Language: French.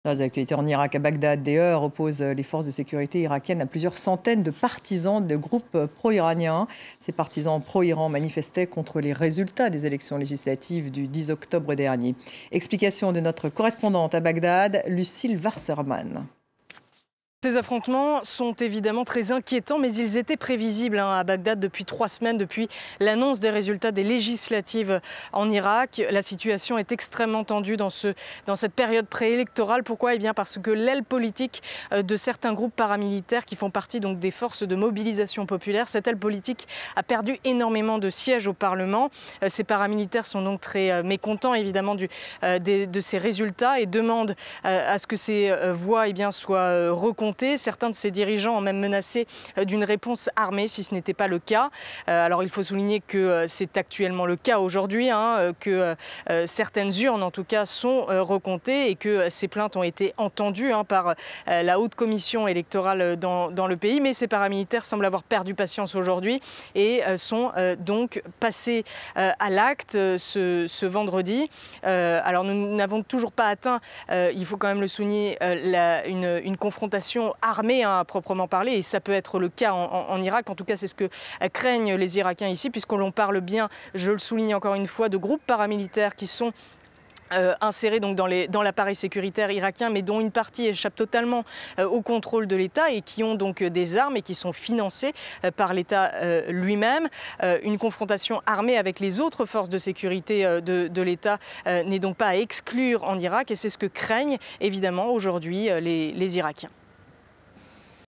Dans les actualités en Irak, à Bagdad, des heurts opposent les forces de sécurité irakiennes à plusieurs centaines de partisans de groupes pro-iraniens. Ces partisans pro-Iran manifestaient contre les résultats des élections législatives du 10 octobre dernier. Explication de notre correspondante à Bagdad, Lucille Wasserman. Ces affrontements sont évidemment très inquiétants, mais ils étaient prévisibles à Bagdad depuis 3 semaines, depuis l'annonce des résultats des législatives en Irak. La situation est extrêmement tendue dans cette période préélectorale. Pourquoi ? Eh bien parce que l'aile politique de certains groupes paramilitaires qui font partie donc des forces de mobilisation populaire, cette aile politique a perdu énormément de sièges au Parlement. Ces paramilitaires sont donc très mécontents évidemment de ces résultats et demandent à ce que ces voix soient recomptées. Certains de ces dirigeants ont même menacé d'une réponse armée si ce n'était pas le cas. Alors il faut souligner que c'est actuellement le cas aujourd'hui, que certaines urnes en tout cas sont recomptées et que ces plaintes ont été entendues par la haute commission électorale dans le pays. Mais ces paramilitaires semblent avoir perdu patience aujourd'hui et sont donc passés à l'acte ce vendredi. Alors nous n'avons toujours pas atteint, il faut quand même le souligner, une confrontation armée à proprement parler, et ça peut être le cas en Irak. En tout cas, c'est ce que craignent les Irakiens ici, puisqu'on parle bien, je le souligne encore une fois, de groupes paramilitaires qui sont insérés donc dans l'appareil sécuritaire irakien, mais dont une partie échappe totalement au contrôle de l'État et qui ont donc des armes et qui sont financés par l'État lui-même. Une confrontation armée avec les autres forces de sécurité de l'État n'est donc pas à exclure en Irak, et c'est ce que craignent évidemment aujourd'hui les Irakiens.